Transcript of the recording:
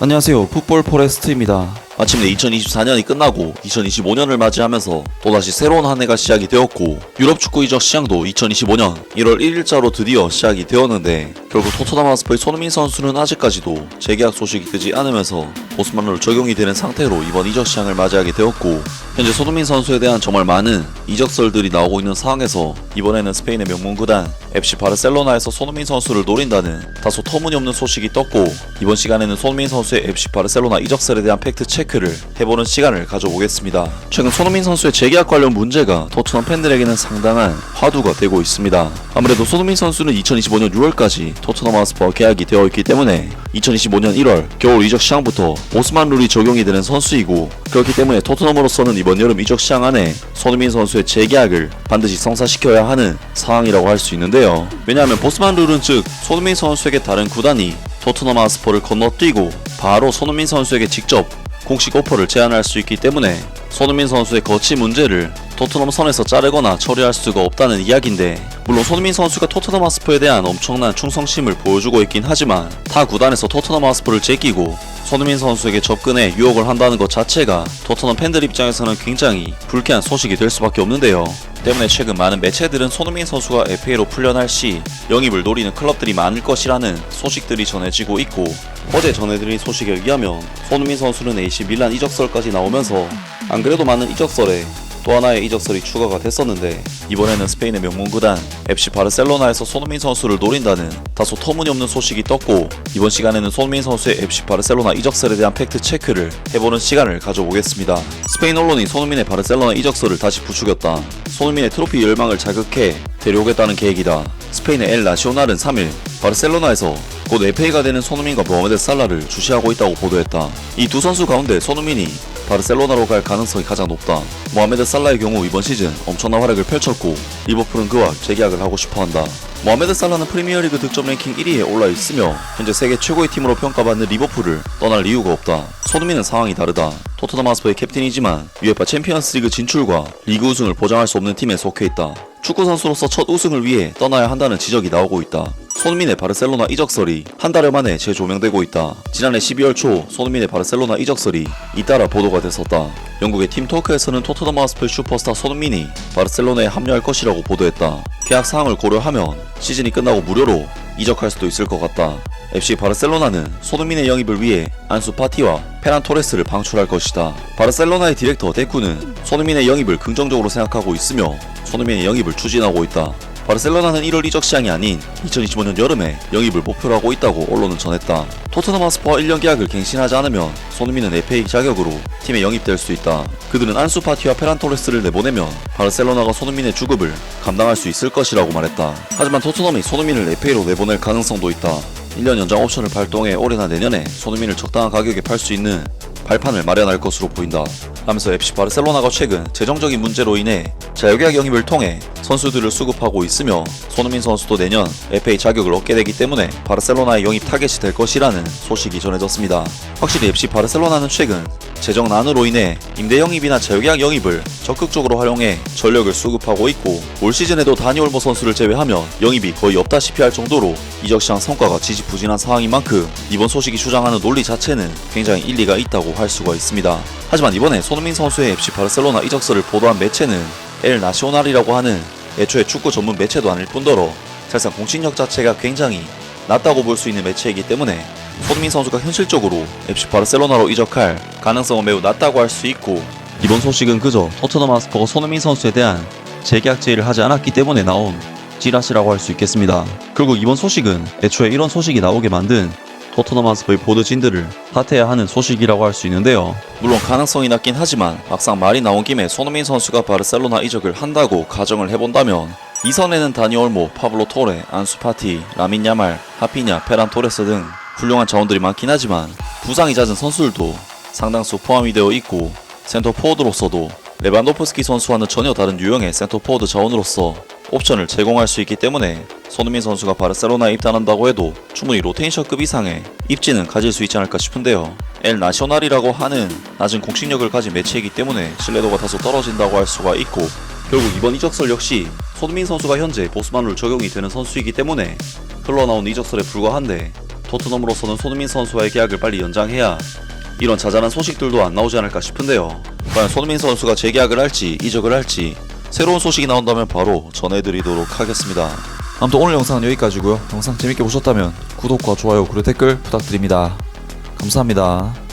안녕하세요, 풋볼 포레스트입니다. 마침내 2024년이 끝나고 2025년을 맞이하면서 또다시 새로운 한 해가 시작이 되었고, 유럽 축구 이적 시장도 2025년 1월 1일자로 드디어 시작이 되었는데, 결국 토트넘 하스퍼의 손흥민 선수는 아직까지도 재계약 소식이 뜨지 않으면서 오스만룰 적용이 되는 상태로 이번 이적 시장을 맞이하게 되었고, 현재 손흥민 선수에 대한 정말 많은 이적설들이 나오고 있는 상황에서 이번에는 스페인의 명문 구단 FC 바르셀로나에서 손흥민 선수를 노린다는 다소 터무니없는 소식이 떴고, 이번 시간에는 손흥민 선수의 FC 바르셀로나 이적설에 대한 팩트 체크를 해보는 시간을 가져보겠습니다. 최근 손흥민 선수의 재계약 관련 문제가 토트넘 팬들에게는 상당한 화두가 되고 있습니다. 아무래도 손흥민 선수는 2025년 6월까지 토트넘 하스퍼와 계약이 되어 있기 때문에 2025년 1월 겨울 이적 시장부터 오스만 룰이 적용이 되는 선수이고, 그렇기 때문에 토트넘으로서는 이번 여름 이적 시장 안에 손흥민 선수의 재계약을 반드시 성사시켜야 하는 상황이라고 할 수 있는데요. 왜냐하면 오스만 룰은 즉 손흥민 선수에게 다른 구단이 토트넘 하스퍼를 건너뛰고 바로 손흥민 선수에게 직접 공식 오퍼를 제안할 수 있기 때문에 손흥민 선수의 거치 문제를 토트넘 선에서 자르거나 처리할 수가 없다는 이야기인데, 물론 손흥민 선수가 토트넘 하스퍼에 대한 엄청난 충성심을 보여주고 있긴 하지만 타 구단에서 토트넘 하스퍼를 제끼고 손흥민 선수에게 접근해 유혹을 한다는 것 자체가 토트넘 팬들 입장에서는 굉장히 불쾌한 소식이 될 수밖에 없는데요. 때문에 최근 많은 매체들은 손흥민 선수가 FA로 풀려날 시 영입을 노리는 클럽들이 많을 것이라는 소식들이 전해지고 있고, 어제 전해드린 소식에 의하면 손흥민 선수는 AC 밀란 이적설까지 나오면서 안 그래도 많은 이적설에 또 하나의 이적설이 추가가 됐었는데, 이번에는 스페인의 명문 구단 FC 바르셀로나에서 손흥민 선수를 노린다는 다소 터무니없는 소식이 떴고, 이번 시간에는 손흥민 선수의 FC 바르셀로나 이적설에 대한 팩트 체크를 해보는 시간을 가져보겠습니다. 스페인 언론이 손흥민의 바르셀로나 이적설을 다시 부추겼다. 손흥민의 트로피 열망을 자극해 데려오겠다는 계획이다. 스페인의 엘 나시오날은 3일 바르셀로나에서 곧 FA가 되는 손흥민과 모하메드 살라를 주시하고 있다고 보도했다. 이 두 선수 가운데 손흥민이 바르셀로나로 갈 가능성이 가장 높다. 모하메드 살라의 경우 이번 시즌 엄청난 활약을 펼쳤고, 리버풀은 그와 재계약을 하고 싶어한다. 모하메드 살라는 프리미어리그 득점 랭킹 1위에 올라 있으며 현재 세계 최고의 팀으로 평가받는 리버풀을 떠날 이유가 없다. 손흥민은 상황이 다르다. 토트넘 하스퍼의 캡틴이지만 UEFA 챔피언스리그 진출과 리그 우승을 보장할 수 없는 팀에 속해 있다. 축구 선수로서 첫 우승을 위해 떠나야 한다는 지적이 나오고 있다. 손흥민의 바르셀로나 이적설이 한 달여 만에 재조명되고 있다. 지난해 12월 초 손흥민의 바르셀로나 이적설이 잇따라 보도가 됐었다. 영국의 팀토크에서는 토트넘 하스퍼의 슈퍼스타 손흥민이 바르셀로나에 합류할 것이라고 보도했다. 계약 사항을 고려하면 시즌이 끝나고 무료로 이적할 수도 있을 것 같다. FC 바르셀로나는 손흥민의 영입을 위해 안수 파티와 페란 토레스를 방출할 것이다. 바르셀로나의 디렉터 데쿠는 손흥민의 영입을 긍정적으로 생각하고 있으며 손흥민의 영입을 추진하고 있다. 바르셀로나는 1월 이적 시장이 아닌 2025년 여름에 영입을 목표로 하고 있다고 언론은 전했다. 토트넘 하스퍼와 1년 계약을 갱신하지 않으면 손흥민은 FA 자격으로 팀에 영입될 수 있다. 그들은 안수 파티와 페란 토레스를 내보내면 바르셀로나가 손흥민의 주급을 감당할 수 있을 것이라고 말했다. 하지만 토트넘이 손흥민을 FA로 내보낼 가능성도 있다. 1년 연장 옵션을 발동해 올해나 내년에 손흥민을 적당한 가격에 팔 수 있는 발판을 마련할 것으로 보인다. 하면서 FC 바르셀로나가 최근 재정적인 문제로 인해 자유계약 영입을 통해 선수들을 수급하고 있으며, 손흥민 선수도 내년 FA 자격을 얻게 되기 때문에 바르셀로나의 영입 타겟이 될 것이라는 소식이 전해졌습니다. 확실히 FC 바르셀로나는 최근 재정난으로 인해 임대 영입이나 자유계약 영입을 적극적으로 활용해 전력을 수급하고 있고, 올 시즌에도 다니 올모 선수를 제외하면 영입이 거의 없다시피 할 정도로 이적시장 성과가 지지부진한 상황인 만큼 이번 소식이 주장하는 논리 자체는 굉장히 일리가 있다고 할 수가 있습니다. 하지만 이번에 손흥민 선수의 FC 바르셀로나 이적설을 보도한 매체는 엘 나시오날이라고 하는 애초에 축구 전문 매체도 아닐 뿐더러 사실상 공신력 자체가 굉장히 낮다고 볼 수 있는 매체이기 때문에 손흥민 선수가 현실적으로 FC 바르셀로나로 이적할 가능성은 매우 낮다고 할 수 있고, 이번 소식은 그저 토트넘 하스퍼가 손흥민 선수에 대한 재계약 제의를 하지 않았기 때문에 나온 찌라시라고 할 수 있겠습니다. 결국 이번 소식은 애초에 이런 소식이 나오게 만든 토트넘 하스퍼의 보드진들을 탓해야 하는 소식이라고 할 수 있는데요. 물론 가능성이 낮긴 하지만 막상 말이 나온 김에 손흥민 선수가 바르셀로나 이적을 한다고 가정을 해본다면, 이선에는 다니 올모, 파블로 토레, 안수 파티, 라민 야말, 하피냐, 페란 토레스 등 훌륭한 자원들이 많긴 하지만 부상이 잦은 선수들도 상당수 포함이 되어 있고, 센터 포워드로서도 레반도프스키 선수와는 전혀 다른 유형의 센터 포워드 자원으로서 옵션을 제공할 수 있기 때문에 손흥민 선수가 바르셀로나에 입단한다고 해도 충분히 로테이션급 이상의 입지는 가질 수 있지 않을까 싶은데요. 엘 나시오날이라고 하는 낮은 공식력을 가진 매체이기 때문에 신뢰도가 다소 떨어진다고 할 수가 있고, 결국 이번 이적설 역시 손흥민 선수가 현재 보스만룰 적용이 되는 선수이기 때문에 흘러나온 이적설에 불과한데, 토트넘으로서는 손흥민 선수와의 계약을 빨리 연장해야 이런 자잘한 소식들도 안 나오지 않을까 싶은데요. 과연 손흥민 선수가 재계약을 할지 이적을 할지 새로운 소식이 나온다면 바로 전해드리도록 하겠습니다. 아무튼 오늘 영상은 여기까지고요. 영상 재밌게 보셨다면 구독과 좋아요 그리고 댓글 부탁드립니다. 감사합니다.